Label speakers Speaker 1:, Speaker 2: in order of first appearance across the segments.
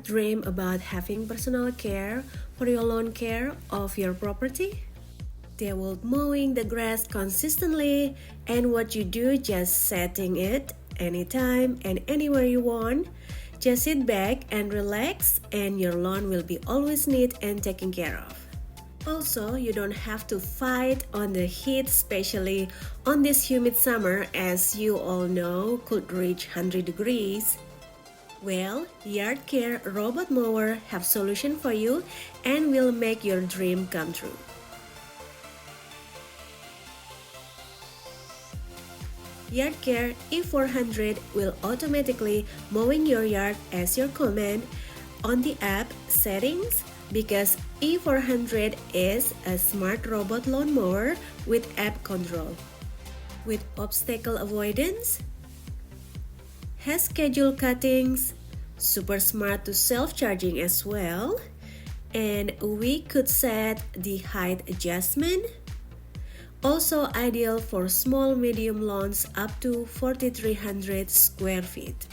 Speaker 1: dream about having personal care for your lawn care of your property? They will mowing the grass consistently, and what you do just setting it anytime and anywhere you want. Just sit back and relax, and your lawn will be always neat and taken care of. Also, you don't have to fight on the heat, especially on this humid summer, as you all know could reach 100 degrees. Well, YARDCARE robot mower have solution for you and will make your dream come true. YARDCARE E400 will automatically mowing your yard as your command on the app settings, because E400 is a smart robot lawn mower with app control, with obstacle avoidance, has schedule cuttings, super smart to self-charging as well, and we could set the height adjustment. Also ideal for small medium lawns up to 4,300 square feet.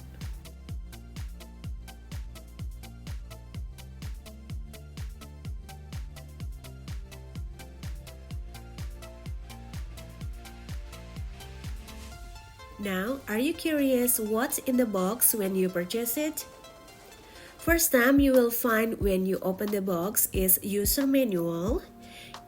Speaker 1: Now, are you curious what's in the box when you purchase it? First time you will find when you open the box is user manual.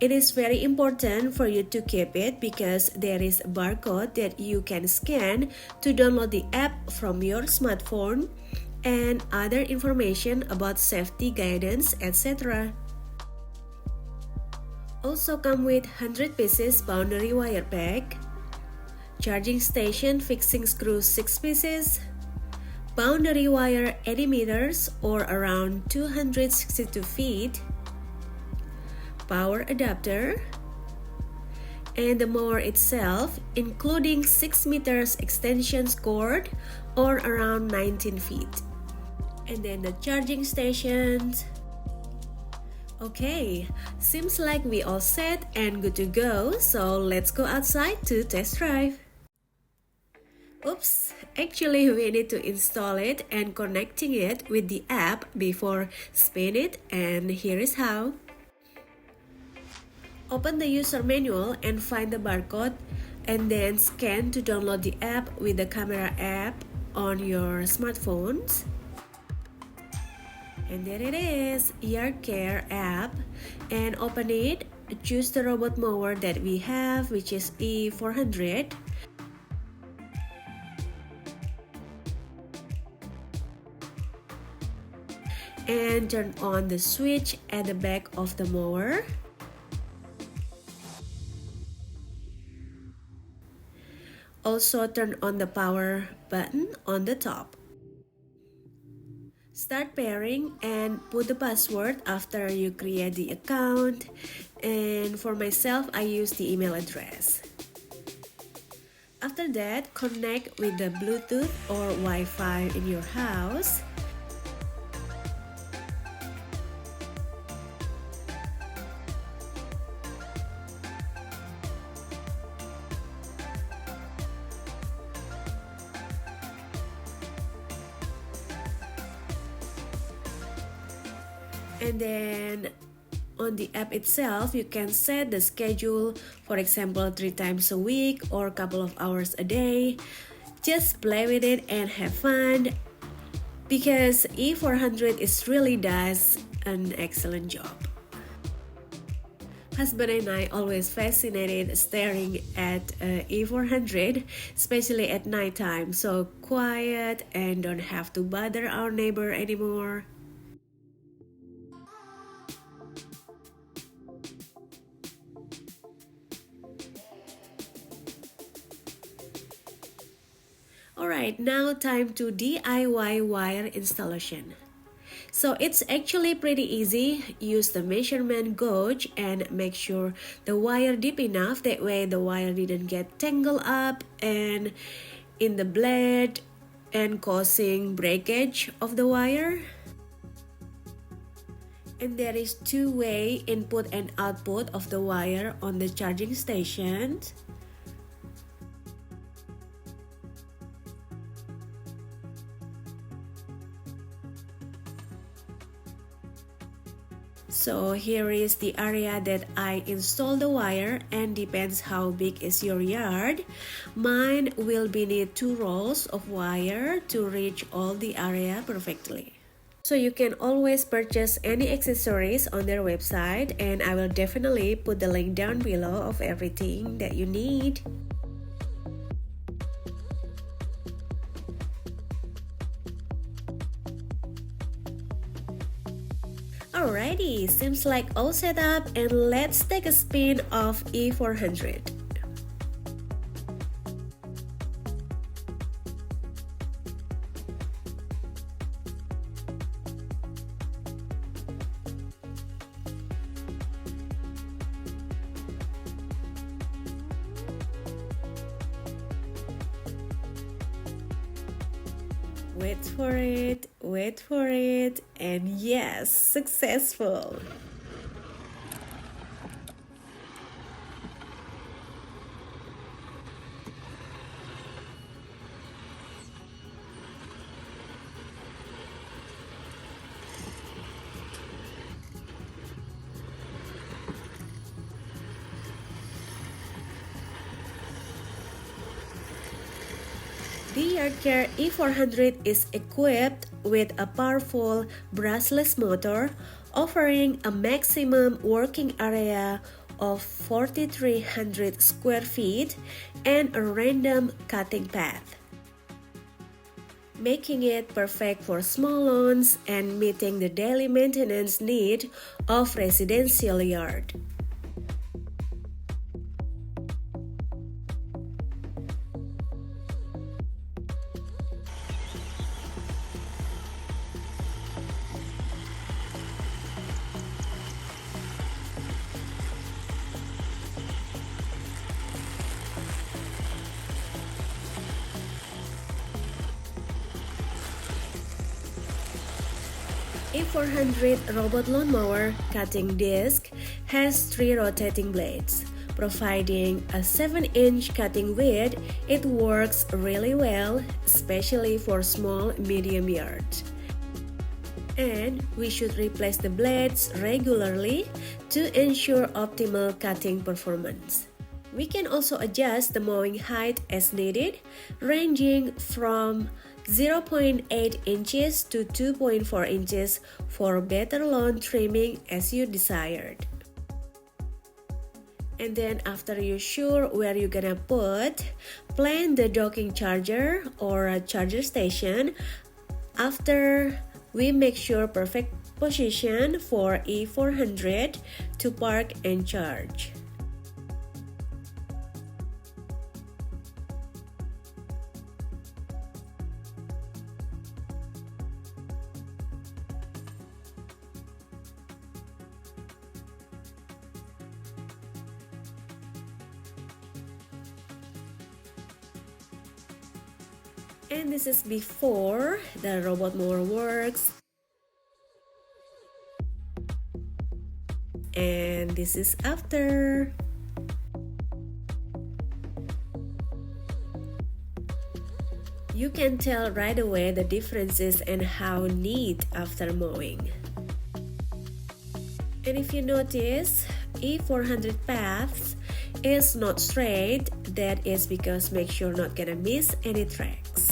Speaker 1: It is very important for you to keep it because there is a barcode that you can scan to download the app from your smartphone and other information about safety guidance, etc. Also come with 100 pieces boundary wire pack, charging station fixing screw 6 pieces, boundary wire 80 meters or around 262 feet, power adapter, and the mower itself including 6 meters extension cord or around 19 feet, and then the charging stations. Okay, seems like we all set and good to go, so let's go outside to test drive. Oops, actually we need to install it and connecting it with the app before spin it, and here is how. Open the user manual and find the barcode, and then scan to download the app with the camera app on your smartphones. And there it is, YARDCARE app, and open it. Choose the robot mower that we have, which is E400. And turn on the switch at the back of the mower. Also turn on the power button on the top. Start pairing and put the password after you create the account, and for myself I use the email address. After that, connect with the Bluetooth or Wi-Fi in your house. And then on the app itself, you can set the schedule, for example 3 times a week or a couple of hours a day. Just play with it and have fun, because E400 is really does an excellent job. Husband and I always fascinated staring at E400, especially at nighttime, so quiet and don't have to bother our neighbor anymore. Alright, now time to DIY wire installation. So it's actually pretty easy. Use the measurement gauge and make sure the wire deep enough, that way the wire didn't get tangled up and in the blade and causing breakage of the wire. And there is two-way input and output of the wire on the charging station. So here is the area that I install the wire, and depends how big is your yard. Mine will be need 2 rolls of wire to reach all the area perfectly. So you can always purchase any accessories on their website, and I will definitely put the link down below of everything that you need. Alrighty, seems like all set up, and let's take a spin of E400. Wait for it, and yes, successful! The YARDCARE E400 is equipped with a powerful brushless motor, offering a maximum working area of 4,300 square feet and a random cutting path, making it perfect for small lawns and meeting the daily maintenance need of residential yard. E400 robot lawnmower cutting disc has 3 rotating blades, providing a 7-inch cutting width. It works really well, especially for small medium yards. And we should replace the blades regularly to ensure optimal cutting performance. We can also adjust the mowing height as needed, ranging from 0.8 inches to 2.4 inches for better lawn trimming as you desired. And then after you're sure where you're gonna put, plan the docking charger or a charger station. After we make sure perfect position for E400 to park and charge. And this is before the robot mower works. And this is after. You can tell right away the differences and how neat after mowing. And if you notice, E400 paths is not straight. That is because make sure not gonna miss any tracks.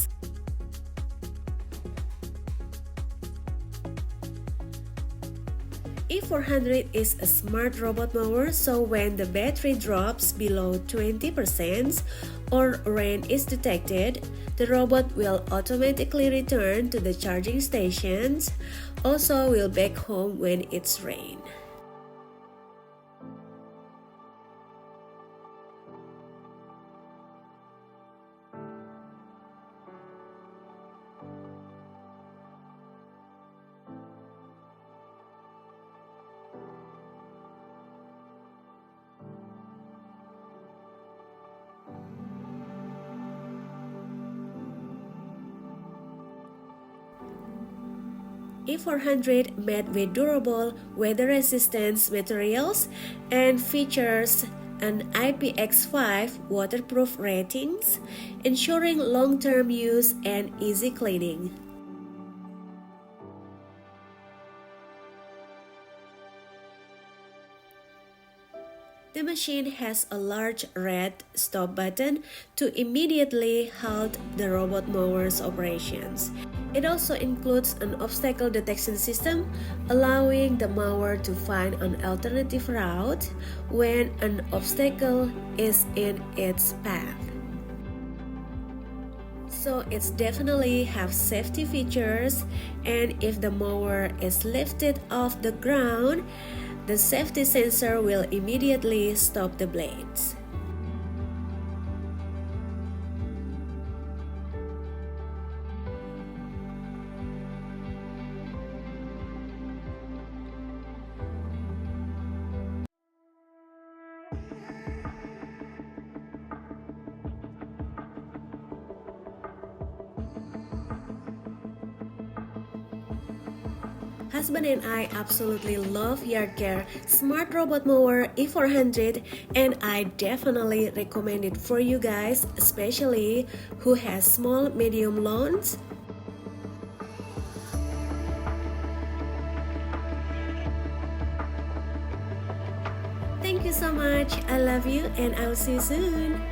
Speaker 1: E400 is a smart robot mower, so when the battery drops below 20% or rain is detected, the robot will automatically return to the charging stations. Also will back home when it's rain. E400 made with durable, weather-resistant materials and features an IPX5 waterproof ratings, ensuring long-term use and easy cleaning. machine has a large red stop button to immediately halt the robot mower's operations. It also includes an obstacle detection system, allowing the mower to find an alternative route when an obstacle is in its path. So it's definitely have safety features, and if the mower is lifted off the ground, the safety sensor will immediately stop the blades. Husband and I absolutely love YARDCARE Smart Robot Mower E400, and I definitely recommend it for you guys, especially who has small medium lawns. Thank you so much. I love you, and I'll see you soon.